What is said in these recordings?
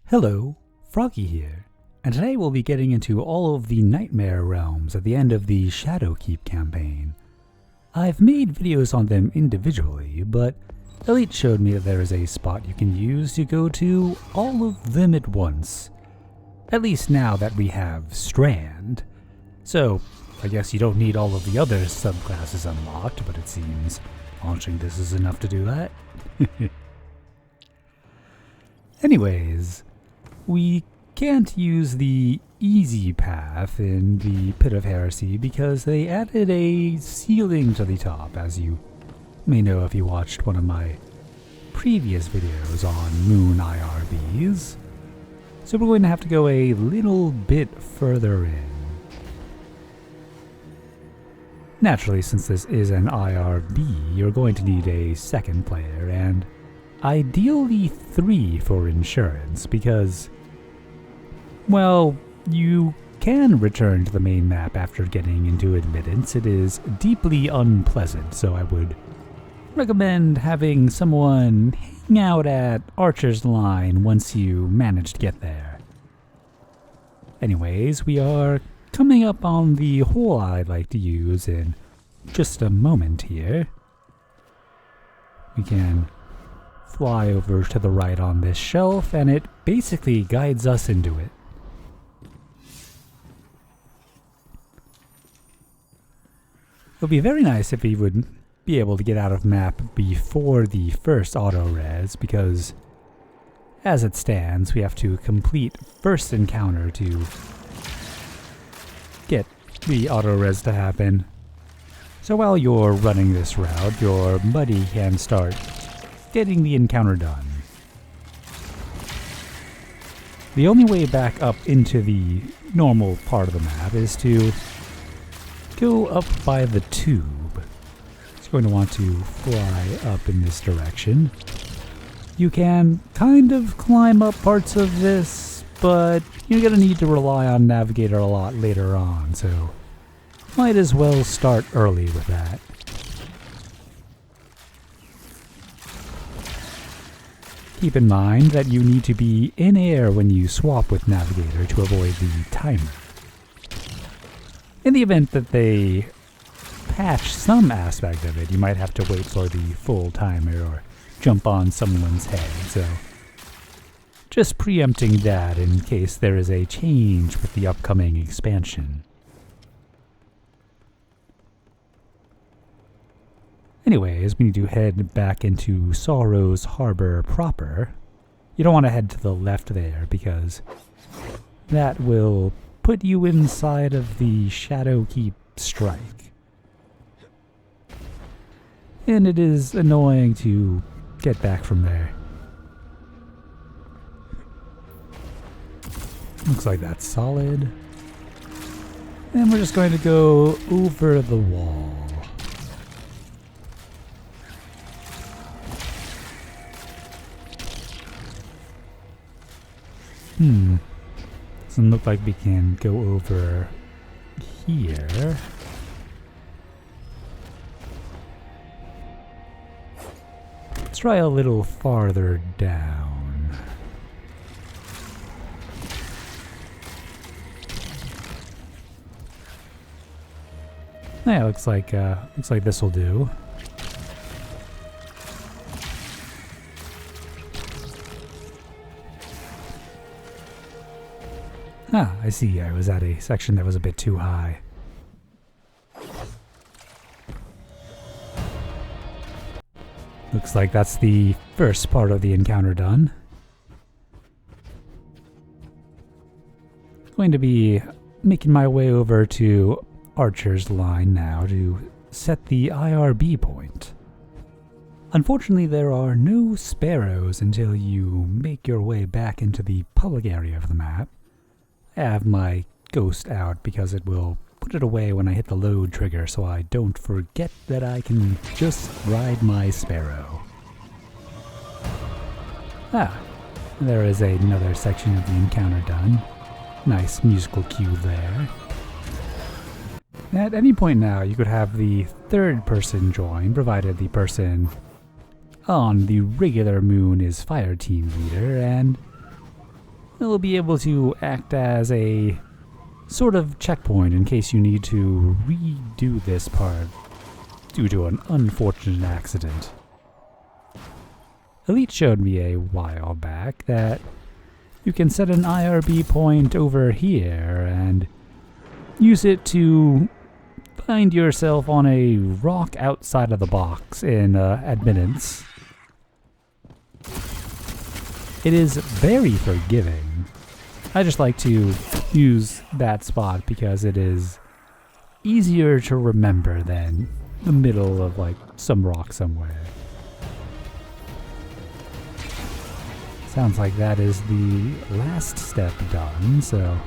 Hello, Froggy here, and today we'll be getting into all of the Nightmare Realms at the end of the Shadowkeep campaign. I've made videos on them individually, but Elite showed me that there is a spot you can use to go to all of them at once. At least now that we have Strand. So, I guess you don't need all of the other subclasses unlocked, but it seems launching this is enough to do that. Anyways, we can't use the easy path in the Pit of Heresy because they added a ceiling to the top, as you may know if you watched one of my previous videos on Moon IRBs. So we're going to have to go a little bit further in. Naturally, since this is an IRB, you're going to need a second player, and ideally 3 for insurance, because, well, you can return to the main map after getting into Admittance. It is deeply unpleasant, so I would recommend having someone hang out at Archer's Line once you manage to get there. Anyways, we are coming up on the hole I'd like to use in just a moment here. We can fly over to the right on this shelf, and it basically guides us into it. It would be very nice if we would be able to get out of map before the first Autorez, because as it stands, we have to complete first encounter to get the Autorez to happen. So while you're running this route, your buddy can start getting the encounter done. The only way back up into the normal part of the map is to go up by the tube. It's going to want to fly up in this direction. You can kind of climb up parts of this, but you're going to need to rely on Navigator a lot later on, so might as well start early with that. Keep in mind that you need to be in air when you swap with Navigator to avoid the timer. In the event that they patch some aspect of it, you might have to wait for the full timer or jump on someone's head, so just preempting that in case there is a change with the upcoming expansion. Anyways, we need to head back into Sorrow's Harbor proper. You don't want to head to the left there because that will put you inside of the Shadowkeep strike. And it is annoying to get back from there. Looks like that's solid. And we're just going to go over the wall. Doesn't look like we can go over here. Let's try a little farther down. Yeah, looks like this will do. Ah, I see. I was at a section that was a bit too high. Looks like that's the first part of the encounter done. Going to be making my way over to Archer's Line now to set the IRB point. Unfortunately, there are no sparrows until you make your way back into the public area of the map. I have my ghost out because it will put it away when I hit the load trigger so I don't forget that I can just ride my sparrow. Ah, there is another section of the encounter done. Nice musical cue there. At any point now, you could have the third person join, provided the person on the regular moon is fire team leader, and it'll be able to act as a sort of checkpoint in case you need to redo this part due to an unfortunate accident. Elite showed me a while back that you can set an IRB point over here and use it to find yourself on a rock outside of the box in Admittance. It is very forgiving. I just like to use that spot because it is easier to remember than the middle of like some rock somewhere. Sounds like that is the last step done, so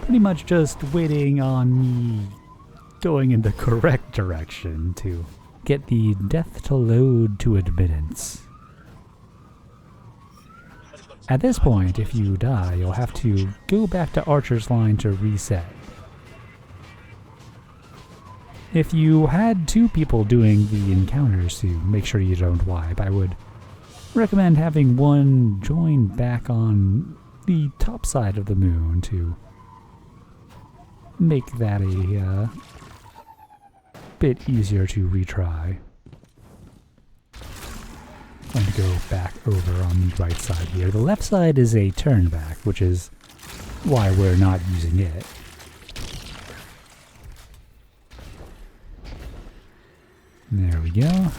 pretty much just waiting on me going in the correct direction to get the death to load to admittance. At this point, if you die, you'll have to go back to Archer's line to reset. If you had 2 people doing the encounters to make sure you don't wipe, I would recommend having one join back on the top side of the moon to make that a bit easier to retry. And go back over on the right side here. The left side is a turn back, which is why we're not using it. There we go. I'm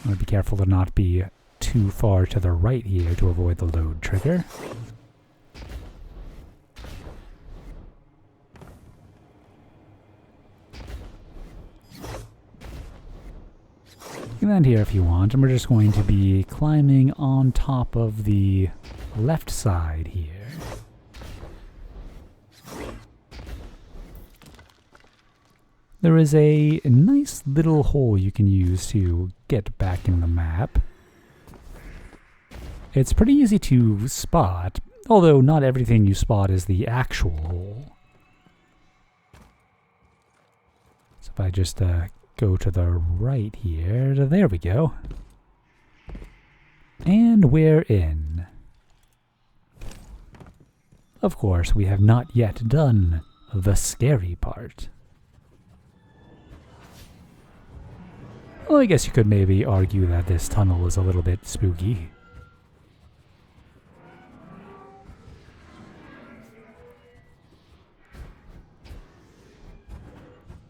going to be careful to not be too far to the right here to avoid the load trigger. You can land here if you want, and we're just going to be climbing on top of the left side here. There is a nice little hole you can use to get back in the map. It's pretty easy to spot, although not everything you spot is the actual hole. So if I just go to the right here, there we go. And we're in. Of course, we have not yet done the scary part. Well, I guess you could maybe argue that this tunnel is a little bit spooky.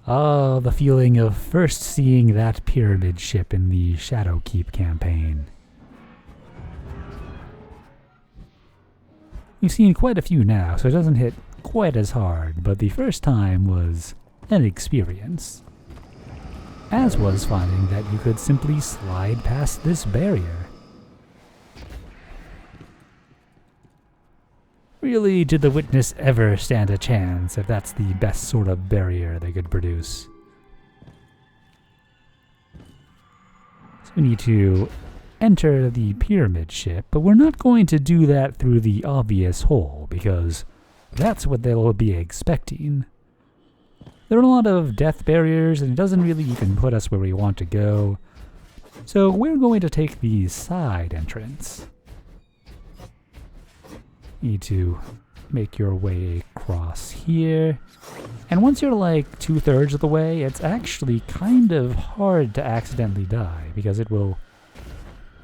Ah, the feeling of first seeing that pyramid ship in the Shadowkeep campaign. We've seen quite a few now, so it doesn't hit quite as hard, but the first time was an experience. As was finding that you could simply slide past this barrier. Really, did the witness ever stand a chance if that's the best sort of barrier they could produce? So we need to enter the pyramid ship, but we're not going to do that through the obvious hole, because that's what they'll be expecting. There are a lot of death barriers, and it doesn't really even put us where we want to go. So we're going to take the side entrance. Need to make your way across here. And once you're like 2/3 of the way, it's actually kind of hard to accidentally die, because it will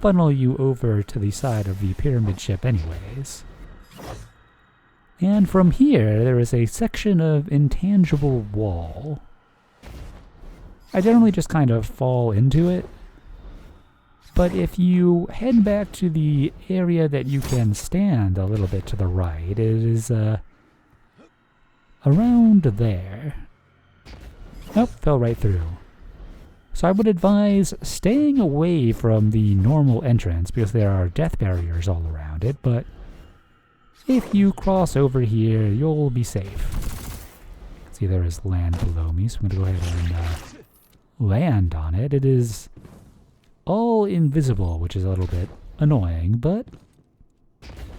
funnel you over to the side of the pyramid ship anyways. And from here, there is a section of intangible wall. I generally just kind of fall into it. But if you head back to the area that you can stand a little bit to the right, it is around there. Nope, fell right through. So I would advise staying away from the normal entrance because there are death barriers all around it, but if you cross over here, you'll be safe. See, there is land below me, so I'm going to go ahead and land on it. It is all invisible, which is a little bit annoying, but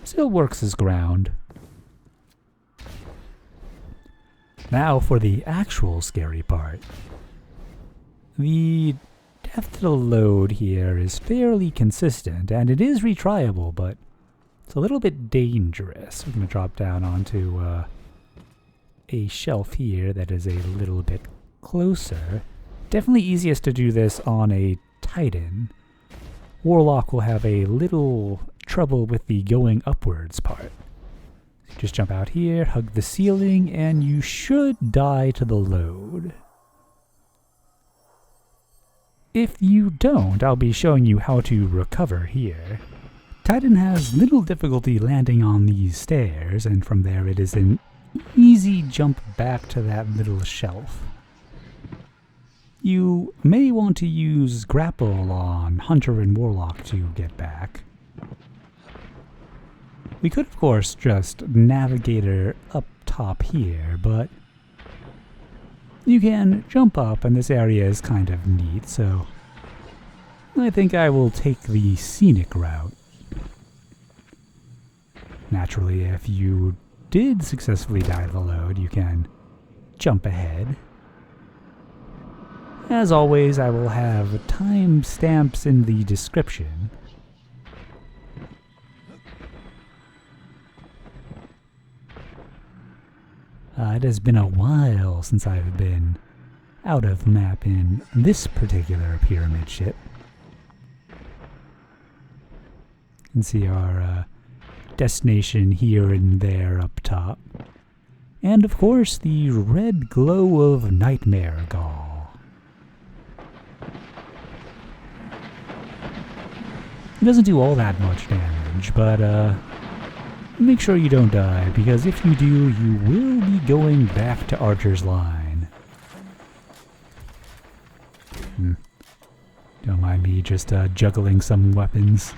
still works as ground. Now for the actual scary part. The depth to the load here is fairly consistent, and it is retryable, but it's a little bit dangerous. We're going to drop down onto a shelf here that is a little bit closer. Definitely easiest to do this on a Titan. Warlock will have a little trouble with the going upwards part. So just jump out here, hug the ceiling, and you should die to the load. If you don't, I'll be showing you how to recover here. Titan has little difficulty landing on these stairs, and from there it is an easy jump back to that little shelf. You may want to use Grapple on Hunter and Warlock to get back. We could, of course, just Navigator up top here, but you can jump up, and this area is kind of neat, so I think I will take the scenic route. Naturally, if you did successfully die to the load, you can jump ahead. As always, I will have timestamps in the description. It has been a while since I've been out of map in this particular pyramid ship. You can see our destination here and there up top. And of course, the red glow of Nightmare Ghaul. It doesn't do all that much damage, but make sure you don't die, because if you do, you will be going back to Archer's Line. Don't mind me just juggling some weapons.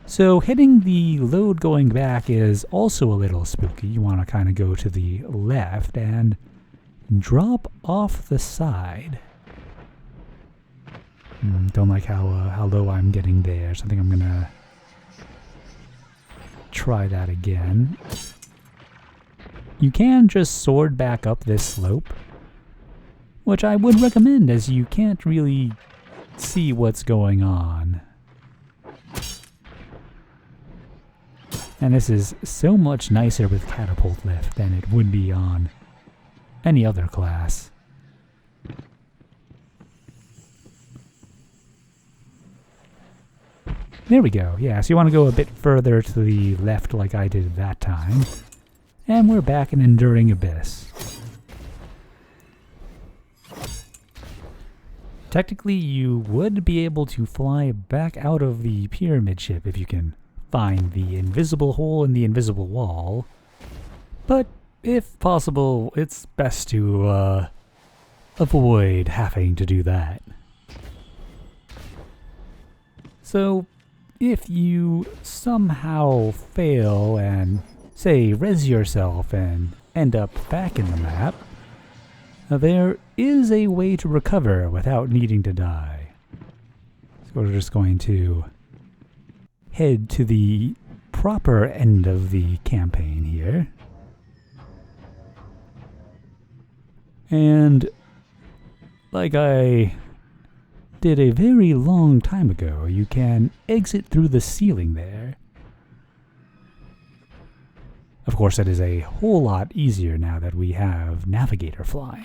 So hitting the load going back is also a little spooky. You want to kind of go to the left and drop off the side. Don't like how low I'm getting there, so I think I'm gonna try that again. You can just sword back up this slope, which I would recommend, as you can't really see what's going on. And this is so much nicer with catapult lift than it would be on any other class. There we go. Yeah, so you want to go a bit further to the left like I did that time. And we're back in Enduring Abyss. Technically, you would be able to fly back out of the pyramid ship if you can find the invisible hole in the invisible wall. But if possible, it's best to avoid having to do that. So, if you somehow fail and, say, res yourself and end up back in the map, there is a way to recover without needing to die. So we're just going to head to the proper end of the campaign here. And like I did a very long time ago, you can exit through the ceiling there. Of course, it is a whole lot easier now that we have Navigator flying.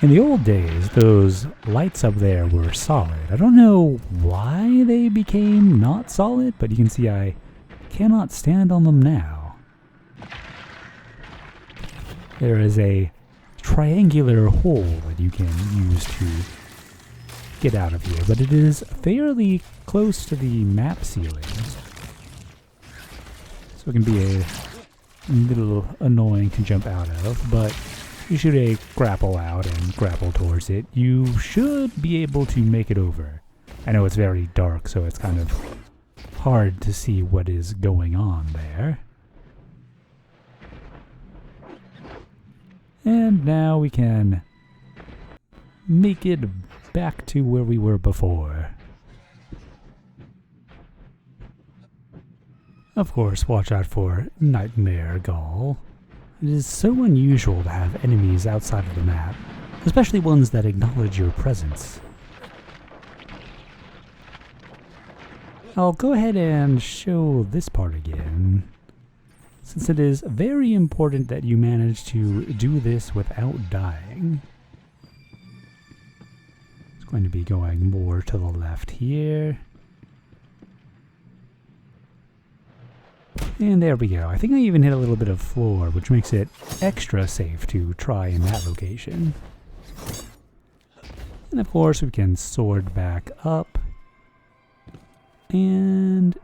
In the old days, those lights up there were solid. I don't know why they became not solid, but you can see I cannot stand on them now. There is a triangular hole that you can use to get out of here, but it is fairly close to the map ceiling. So it can be a little annoying to jump out of, but you shoot a grapple out and grapple towards it, you should be able to make it over. I know it's very dark, so it's kind of hard to see what is going on there. And now we can make it back to where we were before. Of course, watch out for Nightmare Ghaul. It is so unusual to have enemies outside of the map, especially ones that acknowledge your presence. I'll go ahead and show this part again, since it is very important that you manage to do this without dying. It's going to be going more to the left here. And there we go. I think I even hit a little bit of floor, which makes it extra safe to try in that location. And of course we can sword back up and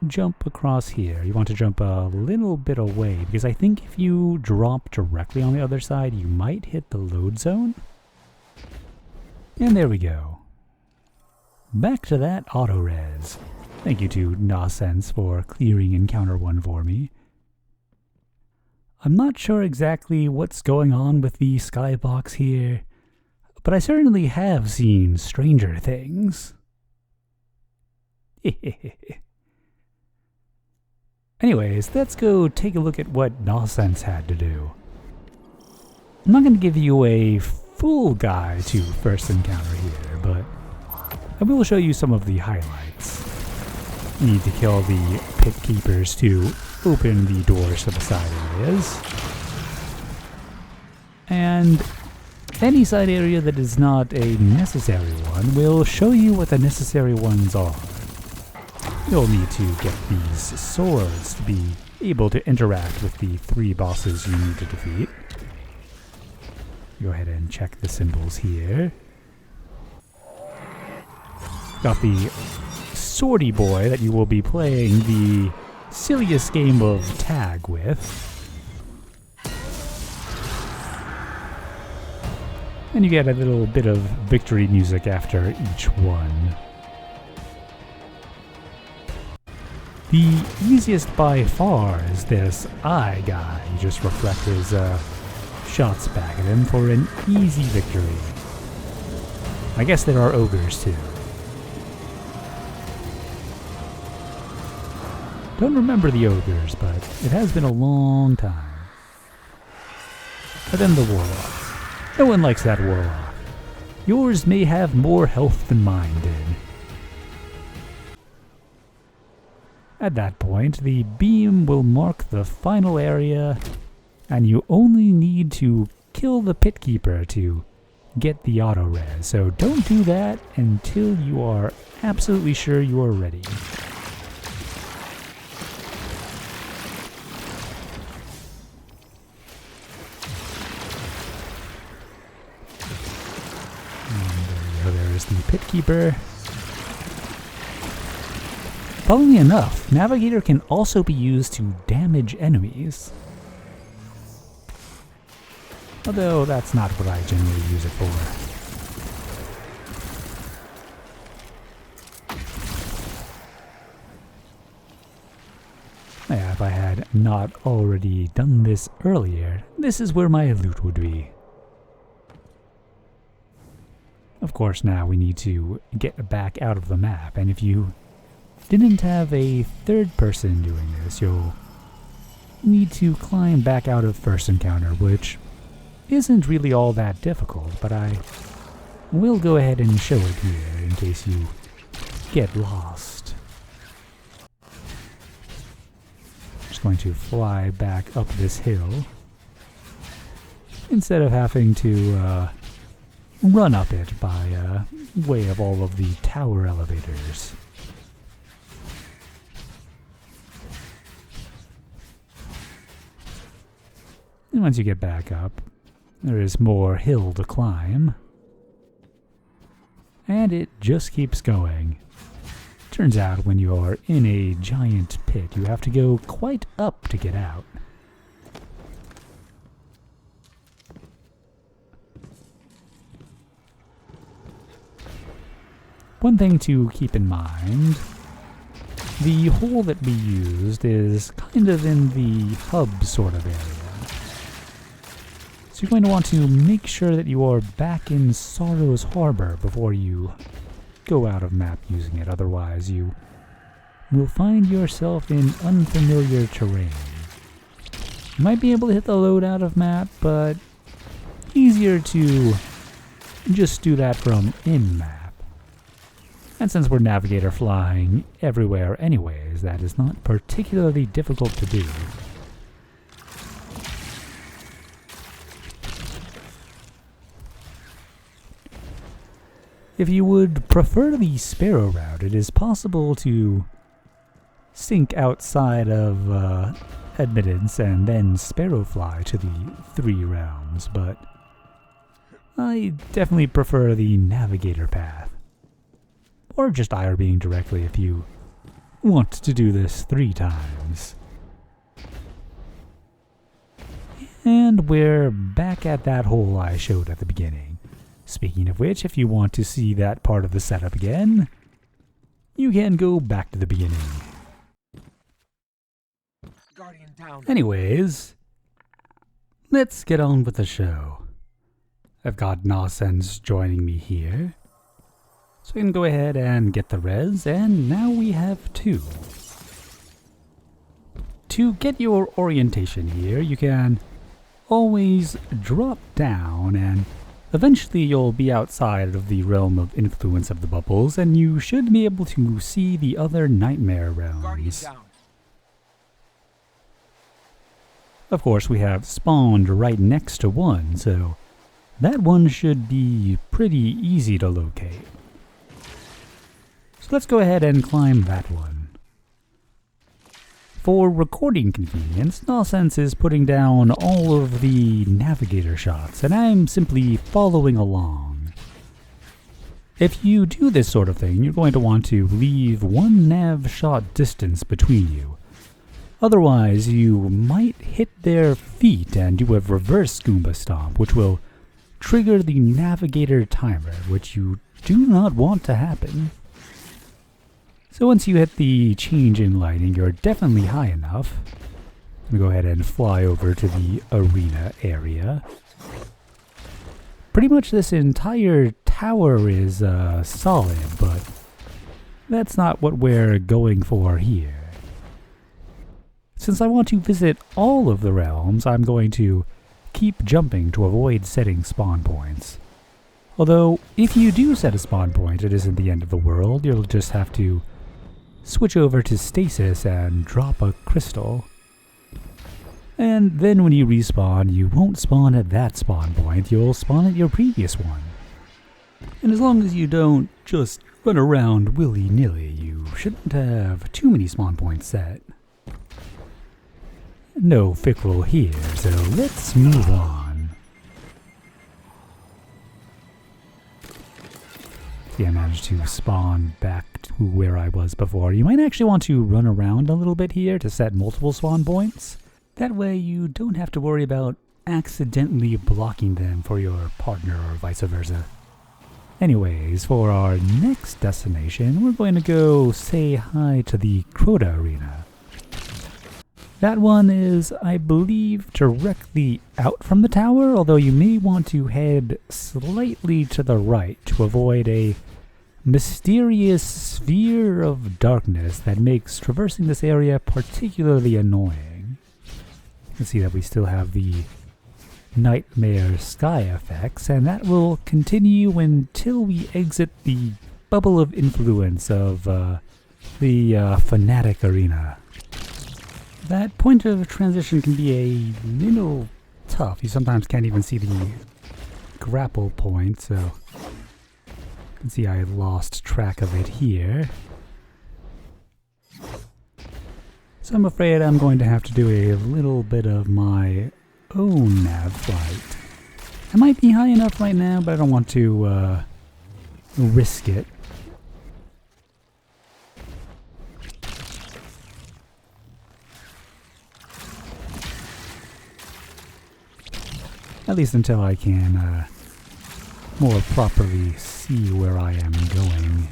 jump across here. You want to jump a little bit away, because I think if you drop directly on the other side, you might hit the load zone. And there we go. Back to that Autorez. Thank you to Nahsense for clearing Encounter 1 for me. I'm not sure exactly what's going on with the skybox here, but I certainly have seen stranger things. Anyways, let's go take a look at what Nahsense had to do. I'm not going to give you a full guide to first encounter here, but I will show you some of the highlights. You need to kill the pit keepers to open the doors to the side areas. And any side area that is not a necessary one will show you what the necessary ones are. You'll need to get these swords to be able to interact with the 3 bosses you need to defeat. Go ahead and check the symbols here. Got the swordy boy that you will be playing the silliest game of tag with. And you get a little bit of victory music after each one. The easiest by far is this eye guy. You just reflect his shots back at him for an easy victory. I guess there are ogres too. Don't remember the ogres, but it has been a long time. But then the warlock. No one likes that warlock. Yours may have more health than mine did. At that point, the beam will mark the final area, and you only need to kill the pit keeper to get the Autorez. So don't do that until you are absolutely sure you are ready. And there is the pit keeper. Funnily enough, Navigator can also be used to damage enemies. Although that's not what I generally use it for. Yeah, if I had not already done this earlier, this is where my loot would be. Of course, now we need to get back out of the map, and if you didn't have a third person doing this, you'll need to climb back out of first encounter, which isn't really all that difficult, but I will go ahead and show it here in case you get lost. Just going to fly back up this hill instead of having to run up it by way of all of the tower elevators. And once you get back up, there is more hill to climb. And it just keeps going. Turns out when you are in a giant pit, you have to go quite up to get out. One thing to keep in mind, the hole that we used is kind of in the hub sort of area. So you're going to want to make sure that you are back in Sorrow's Harbor before you go out of map using it. Otherwise you will find yourself in unfamiliar terrain. You might be able to hit the loadout of map, but easier to just do that from in-map. And since we're navigator flying everywhere anyways, that is not particularly difficult to do. If you would prefer the Sparrow route, it is possible to sink outside of Admittance and then Sparrow fly to the 3 realms, but I definitely prefer the navigator path. Or just IRBing directly if you want to do this 3 times. And we're back at that hole I showed at the beginning. Speaking of which, if you want to see that part of the setup again, you can go back to the beginning. Anyways, let's get on with the show. I've got Nahsense joining me here, so we can go ahead and get the res, and now we have 2. To get your orientation here, you can always drop down, and eventually you'll be outside of the realm of influence of the bubbles, and you should be able to see the other Nightmare Realms. Of course, we have spawned right next to one, so that one should be pretty easy to locate. So let's go ahead and climb that one. For recording convenience, Nahsense is putting down all of the navigator shots, and I'm simply following along. If you do this sort of thing, you're going to want to leave 1 nav shot distance between you. Otherwise, you might hit their feet and do a reverse Goomba Stomp, which will trigger the navigator timer, which you do not want to happen. So once you hit the change in lighting, you're definitely high enough. We go ahead and fly over to the arena area. Pretty much this entire tower is solid, but that's not what we're going for here. Since I want to visit all of the realms, I'm going to keep jumping to avoid setting spawn points. Although, if you do set a spawn point, it isn't the end of the world. You'll just have to switch over to stasis and drop a crystal. And then when you respawn, you won't spawn at that spawn point, you'll spawn at your previous one. And as long as you don't just run around willy-nilly, you shouldn't have too many spawn points set. No Fizzle here, so let's move on. See, I managed to spawn back to where I was before. You might actually want to run around a little bit here to set multiple spawn points. That way you don't have to worry about accidentally blocking them for your partner or vice versa. Anyways, for our next destination, we're going to go say hi to the Crota arena. That one is, I believe, directly out from the tower, although you may want to head slightly to the right to avoid a mysterious sphere of darkness that makes traversing this area particularly annoying. You can see that we still have the nightmare sky effects, and that will continue until we exit the bubble of influence of the Fanatic arena. That point of transition can be a little tough. You sometimes can't even see the grapple point, so you can see I lost track of it here. So I'm afraid I'm going to have to do a little bit of my own nav flight. I might be high enough right now, but I don't want to risk it. At least until I can more properly see where I am going.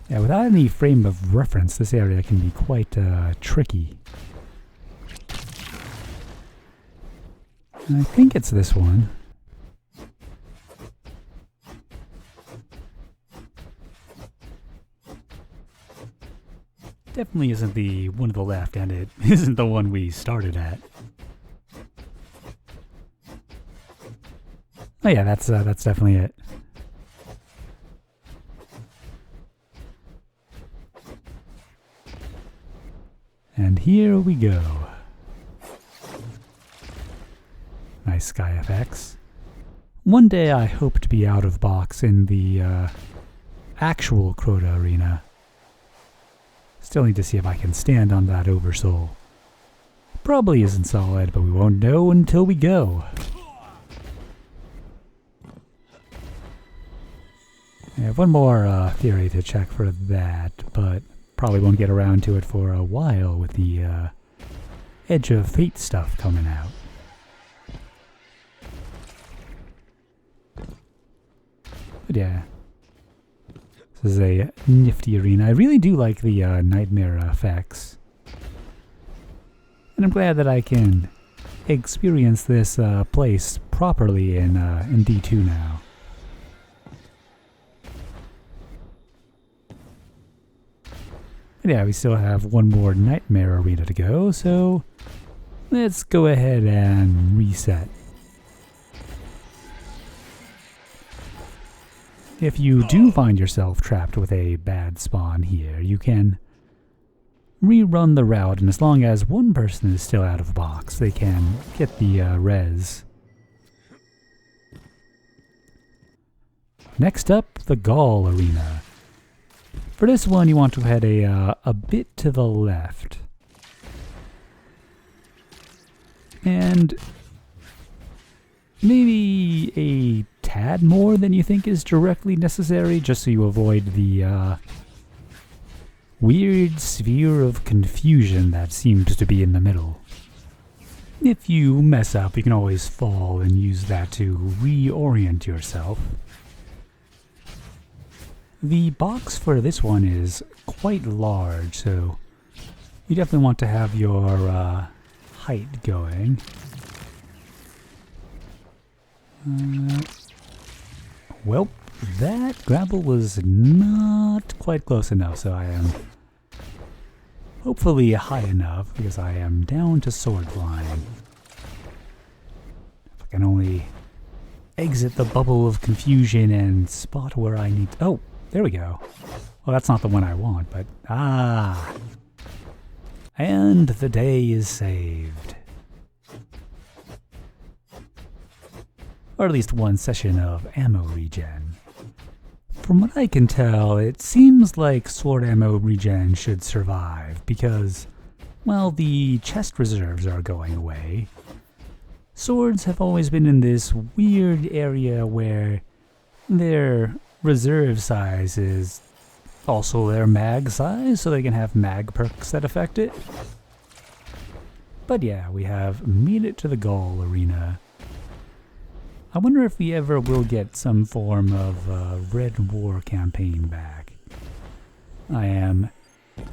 Yeah, without any frame of reference, this area can be quite tricky. And I think it's this one. definitely isn't the one to the left, and it isn't the one we started at. Oh yeah, that's definitely it. And here we go. Nice sky effects. One day I hope to be out of box in the actual Crota arena. Still need to see if I can stand on that oversoul. Probably isn't solid, but we won't know until we go. I have one more theory to check for that, but probably won't get around to it for a while with the Edge of Fate stuff coming out. But yeah, this is a nifty arena. I really do like the nightmare effects. And I'm glad that I can experience this place properly in D2 now. But yeah, we still have one more nightmare arena to go, so let's go ahead and reset. If you do find yourself trapped with a bad spawn here, you can rerun the route, and as long as one person is still out of box, they can get the res. Next up, the Ghaul arena. For this one, you want to head a bit to the left. And maybe a tad more than you think is directly necessary, just so you avoid the weird sphere of confusion that seems to be in the middle. If you mess up, you can always fall and use that to reorient yourself. The box for this one is quite large, so you definitely want to have your height going. Well, that grapple was not quite close enough, so I am hopefully high enough, because I am down to sword line. If I can only exit the bubble of confusion and spot where I need to... Oh, there we go. Well, that's not the one I want, but... Ah! And the day is saved. Or at least one session of ammo regen. From what I can tell, it seems like sword ammo regen should survive, because, well, the chest reserves are going away. Swords have always been in this weird area where their reserve size is also their mag size, so they can have mag perks that affect it. But yeah, we have made it to the Ghaul arena. I wonder if we ever will get some form of Red War campaign back. I am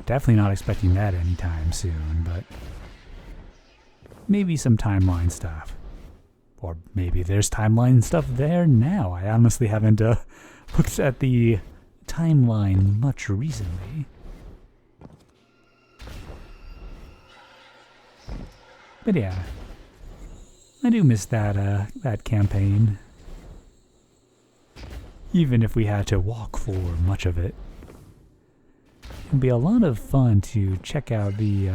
definitely not expecting that anytime soon, but maybe some timeline stuff. Or maybe there's timeline stuff there now. I honestly haven't looked at the timeline much recently. But yeah, I do miss that that campaign, even if we had to walk for much of it. It'd be a lot of fun to check out the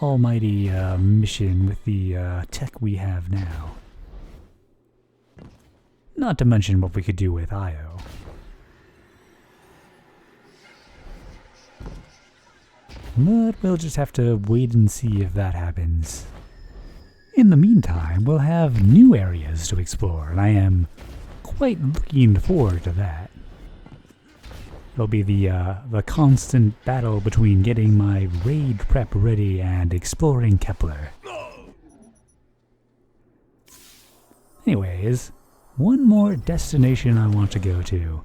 almighty mission with the tech we have now. Not to mention what we could do with IO. But we'll just have to wait and see if that happens. In the meantime, we'll have new areas to explore, and I am quite looking forward to that. It'll be the constant battle between getting my raid prep ready and exploring Kepler. Anyways, one more destination I want to go to,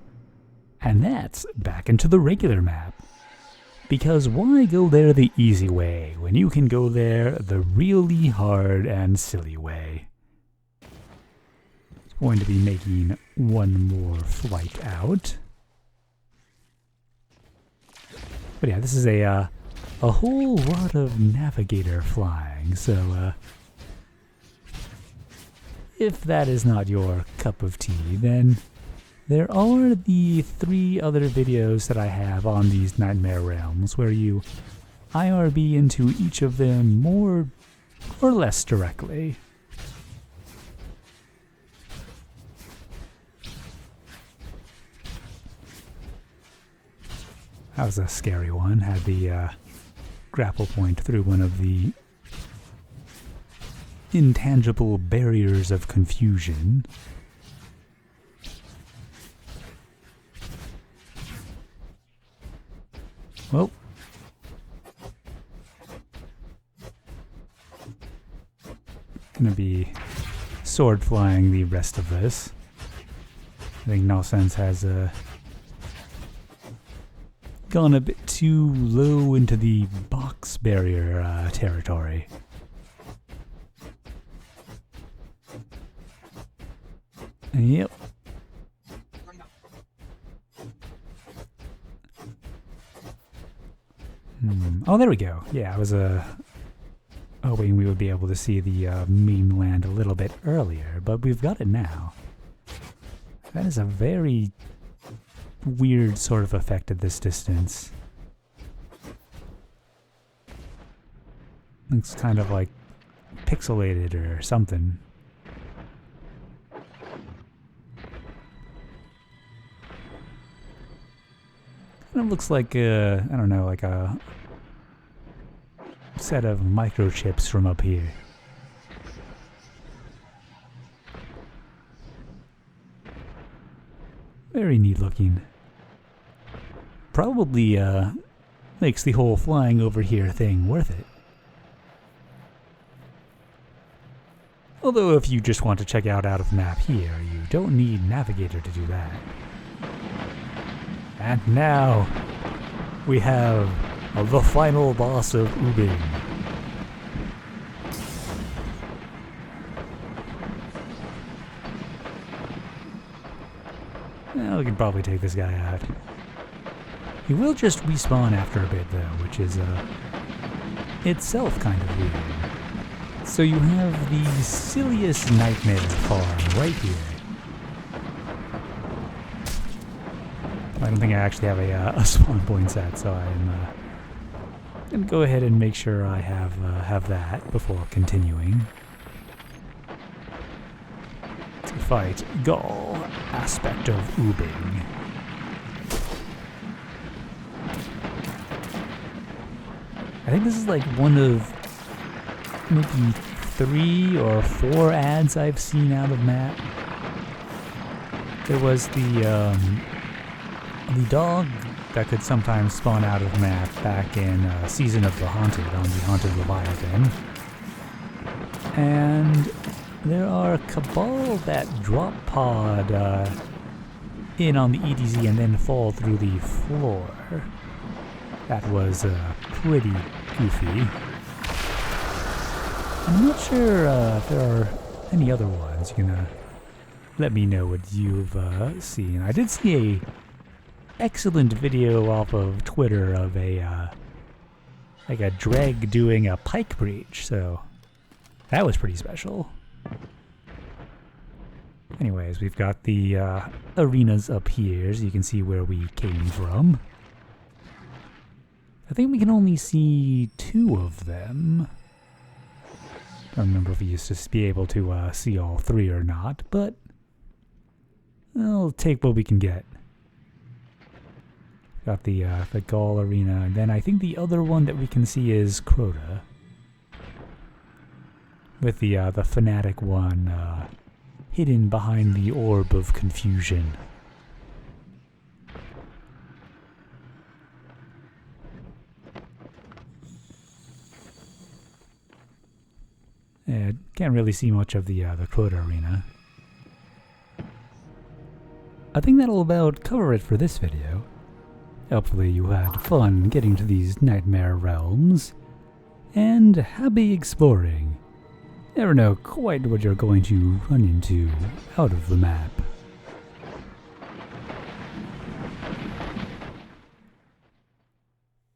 and that's back into the regular map. Because why go there the easy way when you can go there the really hard and silly way? It's going to be making one more flight out. But yeah, this is a whole lot of navigator flying, so if that is not your cup of tea, then there are the 3 other videos that I have on these Nightmare Realms where you IRB into each of them more or less directly. That was a scary one. Had the grapple point through one of the intangible barriers of confusion. Well, gonna be sword flying the rest of this. I think Nahsense has gone a bit too low into the box barrier territory. Yep. Oh, there we go. Yeah, I was hoping we would be able to see the mainland a little bit earlier, but we've got it now. That is a very weird sort of effect at this distance. Looks kind of like pixelated or something. Kind of looks like I don't know, like a set of microchips from up here. Very neat looking. Probably makes the whole flying over here thing worth it. Although if you just want to check out of map here, you don't need navigator to do that. And now we have the final boss of OOB. Well, we can probably take this guy out. He will just respawn after a bit though, which is itself kind of weird. So you have the silliest nightmare farm right here. I don't think I actually have a spawn point set, so I'm gonna go ahead and make sure I have that before continuing to fight Ghaul, aspect of OOBing. I think this is like one of maybe 3 or 4 ads I've seen out of Matt. There was the dog that could sometimes spawn out of map back in Season of the Haunted on the Haunted Leviathan. And there are Cabal that drop pod in on the EDZ and then fall through the floor. That was pretty goofy. I'm not sure if there are any other ones. You can let me know what you've seen. I did see a excellent video off of Twitter of a like a dreg doing a pike breach, so that was pretty special. Anyways, we've got the arenas up here, so you can see where we came from. I think we can only see 2 of them. I don't remember if we used to be able to see all 3 or not, but I'll take what we can get. Got the Ghaul arena, and then I think the other one that we can see is Crota, with the Fanatic one hidden behind the orb of confusion. Yeah, can't really see much of the Crota arena. I think that'll about cover it for this video. Hopefully you had fun getting to these Nightmare Realms, and happy exploring. Never know quite what you're going to run into out of the map.